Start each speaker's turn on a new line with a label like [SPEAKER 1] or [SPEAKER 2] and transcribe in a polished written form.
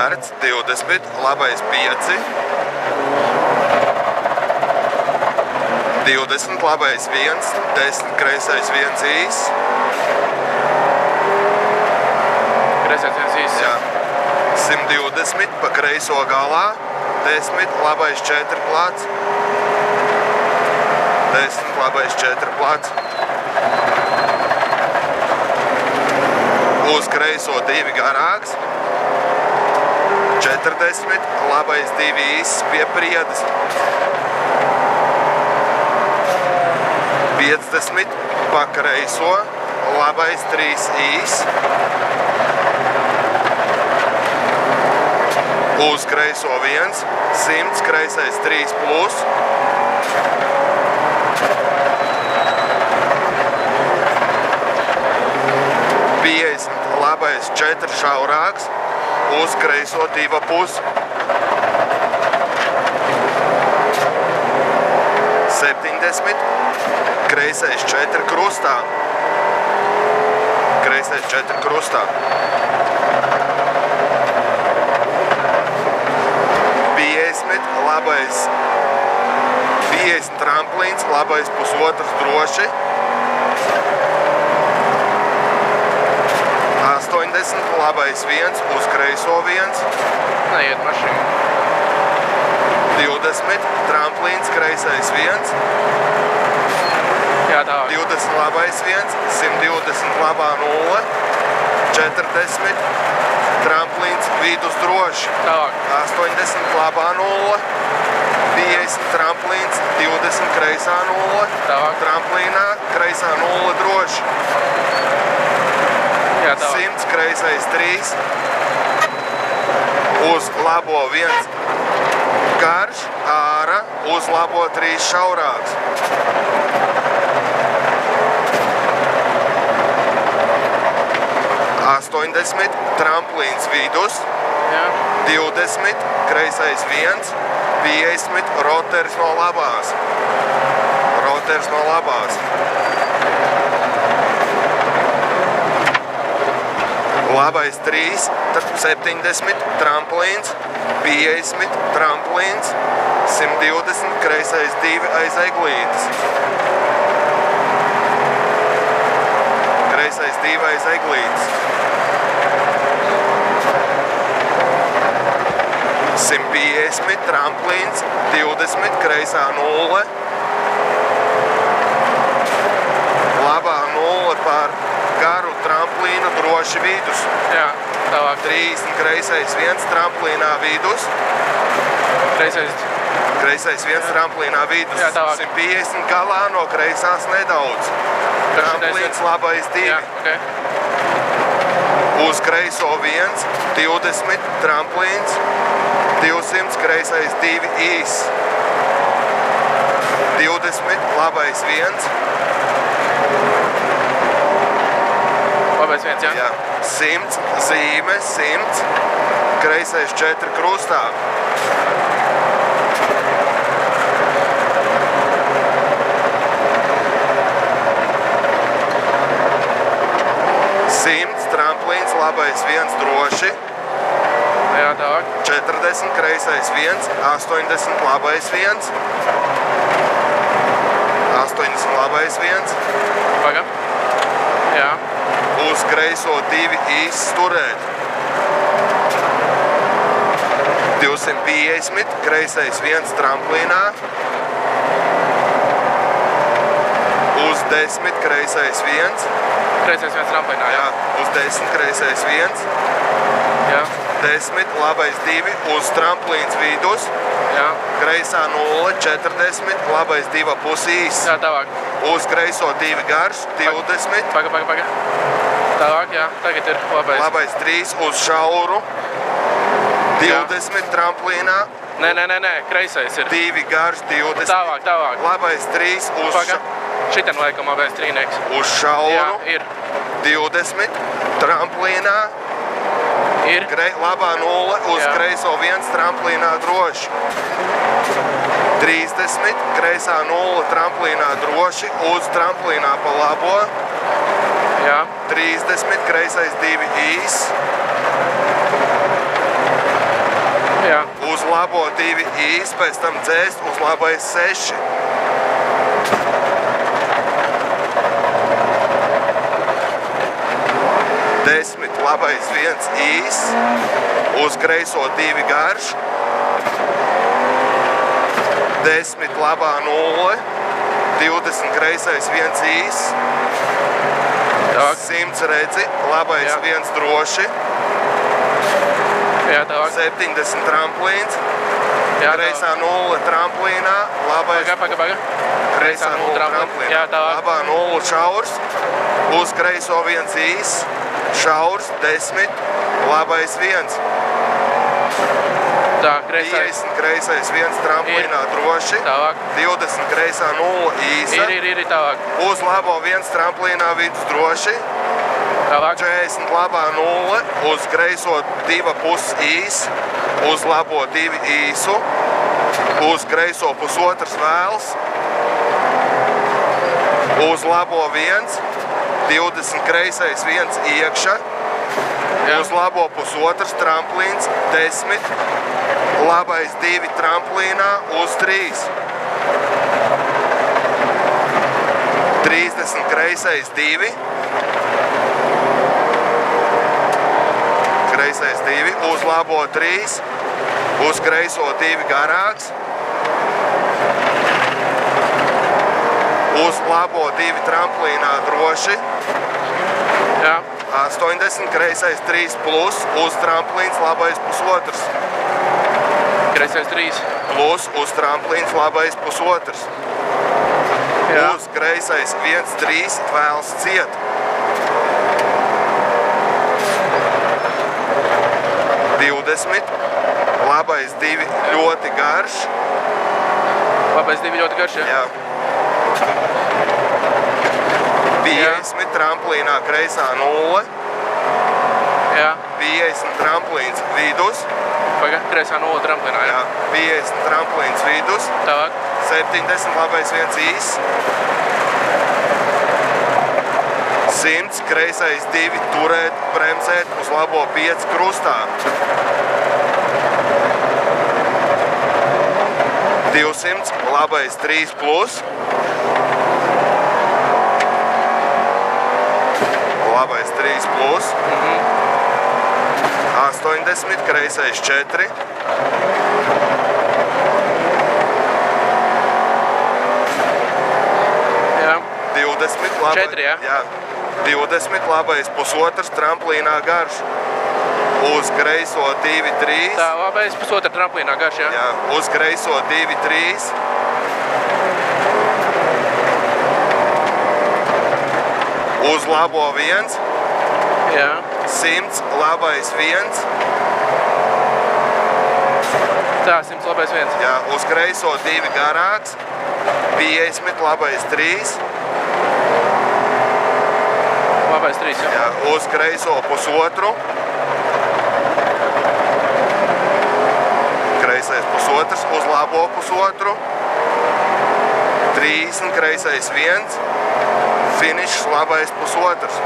[SPEAKER 1] Kārts 20, labais 5. 20, labais 1, 10, kreisais 1 īs.
[SPEAKER 2] Kreisais 1 īs.
[SPEAKER 1] Jā. 120 pa kreiso galā. 10, labais 4 plats. 10, labais 4 plats. Uz kreiso 2 garāks. 40, labais 2 īss pie priedes. 50, pa kreiso, labais 3 īss. Uz kreiso 1, 100, kreisais 3 plus. 50, labais 4 šaurāks, uz kreiso 2 pus. 70, kreisais 4 krustā. Kreisais 4 krustā. 50, labais 50 tramplīns, labais pusotrs droši. 80, labais 1, uz kreiso 1.
[SPEAKER 2] Neiet mašīna.
[SPEAKER 1] 20, tramplīns, kreisais 1.
[SPEAKER 2] Jā, tā.
[SPEAKER 1] 20, labais 1, 120, labā 0. 40, tramplīns, vidus droši.
[SPEAKER 2] Tā.
[SPEAKER 1] 80, labā 0. 50, tramplīns, 20, kreisā 0.
[SPEAKER 2] Tā.
[SPEAKER 1] Tramplīnā, kreisā 0 droši.
[SPEAKER 2] Jā, tā.
[SPEAKER 1] 100, kreisais 3. Uz labo 1 garš, ārā, uz labo 3 šaurāks. 80, tramplīns vidus.
[SPEAKER 2] Jā.
[SPEAKER 1] 20, kreisais 1. 50, roters no labās. Roters no labās. Labais 3, 70, tramplīns. 50, tramplīns. 120, kreisais 2 aiz eglītes. Kreisais 2 aiz eglītes. 150, tramplīns, 20, kreisā 0. Labā 0 par garu tramplīnu droši vidus.
[SPEAKER 2] Jā, tālāk.
[SPEAKER 1] 30, kreisais 1, tramplīnā vidus. Kreisais 1, tramplīnā vidus.
[SPEAKER 2] Jā, tālāk.
[SPEAKER 1] 150 galā no kreisās nedaudz. Tramplīns, labais 2.
[SPEAKER 2] Jā, okay.
[SPEAKER 1] Uz kreiso 1, 20, tramplīns. 200, kreisais 2 īs. 20, labais 1.
[SPEAKER 2] Labais 1, jā?
[SPEAKER 1] Jā. 100, zīme, 100. Kreisais 4 krustā. 100, tramplīns, labais 1 droši.
[SPEAKER 2] Jā, tā.
[SPEAKER 1] 40, kreisais 1, 80, labais 1. 80, labais 1.
[SPEAKER 2] Paga. Jā.
[SPEAKER 1] Uz kreiso 2 īsts turēt. 250, kreisais 1 tramplīnā. Uz 10, kreisais 1.
[SPEAKER 2] Kreisais 1 tramplīnā, jā.
[SPEAKER 1] Uz 10, kreisais 1.
[SPEAKER 2] Jā.
[SPEAKER 1] 10, labais 2, uz tramplīns vidus.
[SPEAKER 2] Jā.
[SPEAKER 1] Kreisā 0, 40, labais 2 pusīs.
[SPEAKER 2] Jā, tālāk.
[SPEAKER 1] Uz kreiso 2 garš, 20.
[SPEAKER 2] Paga. Tālāk, jā, tagad ir labais.
[SPEAKER 1] Labais 3 uz šauru. 20 tramplīnā.
[SPEAKER 2] Nē, kreisais ir.
[SPEAKER 1] 2 garš, 20.
[SPEAKER 2] Tālāk.
[SPEAKER 1] Labais 3 uz
[SPEAKER 2] Paga. Šitam laikam labais trīnieks.
[SPEAKER 1] Uz šauru.
[SPEAKER 2] Jā, ir.
[SPEAKER 1] 20 tramplīnā.
[SPEAKER 2] Ir.
[SPEAKER 1] Labā 0 uz
[SPEAKER 2] Jā.
[SPEAKER 1] kreiso 1 tramplīnā droši. 30, kreisā 0 tramplīnā droši, uz tramplīnā pa labo.
[SPEAKER 2] Jā.
[SPEAKER 1] 30, kreisais 2 īs.
[SPEAKER 2] Jā.
[SPEAKER 1] Uz labo 2 īsi, pēc tam dzēst, uz labais 6. Desmit, labais 1 īs, uz kreiso 2 garš. 10, labā 0, 20, kreisais 1 īs. 100 redzi, labais 1 droši.
[SPEAKER 2] Jā, tālāk.
[SPEAKER 1] 70 tramplīns.
[SPEAKER 2] Jā,
[SPEAKER 1] kreisā 0 tramplīnā, labais.
[SPEAKER 2] Paga.
[SPEAKER 1] Kreisā 0 tramplīnā.
[SPEAKER 2] Jā, tālāk.
[SPEAKER 1] Labā 0 šaurs, uz kreiso 1 īs, šaurs 10, labais 1.
[SPEAKER 2] Tā, kreisais.
[SPEAKER 1] 50 kreisais 1 tramplīnā droši.
[SPEAKER 2] Tālāk.
[SPEAKER 1] 20 kreisā 0 īsa.
[SPEAKER 2] Ir, tālāk.
[SPEAKER 1] Uz labo 1 tramplīnā vidus droši.
[SPEAKER 2] Tālāk.
[SPEAKER 1] 40 labā 0, uz kreiso 2 pus īs, uz labo 2 īsu, uz kreiso pusotrs vēls, uz labo 1, 20 kreisais 1 iekša, uz labo pusotrs tramplīns 10, labais 2 tramplīnā uz 3. 30 kreisais 2. Kreisais 2, uz labo 3, uz kreiso 2 garāks, uz labo 2 tramplīnā droši,
[SPEAKER 2] Jā.
[SPEAKER 1] 80, kreisais 3 plus, uz tramplīns labais pusotrs,
[SPEAKER 2] Kreisais 3.
[SPEAKER 1] plus, uz tramplīns labais pusotrs,
[SPEAKER 2] Jā.
[SPEAKER 1] uz kreisais 1, 3, vēls ciet. 20, labais 2 ļoti garš.
[SPEAKER 2] Labais 2 ļoti garš, jā?
[SPEAKER 1] Jā. 50 tramplīnā kreisā 0.
[SPEAKER 2] Jā.
[SPEAKER 1] 50 tramplīns vidus.
[SPEAKER 2] Paga, kreisā 0 tramplīnā, jā?
[SPEAKER 1] Jā. 50 tramplīns vidus.
[SPEAKER 2] Tālāk.
[SPEAKER 1] 70 labais 1 īs. 100 kreisais 2 turēt, bremzēt uz labo 5 krustā. 200 labais 3 plus. Labais 3 plus. 80 kreisais 4.
[SPEAKER 2] Jā.
[SPEAKER 1] 20 labais.
[SPEAKER 2] 4, jā?
[SPEAKER 1] Jā. 20 labais pusotrs tramplīnā garš. Uz kreiso 2, 3.
[SPEAKER 2] Tā, labais pusotra tramplīnā garš, jā?
[SPEAKER 1] Jā, uz kreiso 2, 3. Uz labo 1.
[SPEAKER 2] Jā.
[SPEAKER 1] 100 labais 1.
[SPEAKER 2] Tā, 100 labais 1.
[SPEAKER 1] Jā, uz kreiso 2 garāks. 50 labais 3.
[SPEAKER 2] Labais 3, jā?
[SPEAKER 1] Jā, uz kreiso pusotru. Kreisais pusotrs, uz labo pusotru. 30 kreisais 1. Finišs labais pusotrs.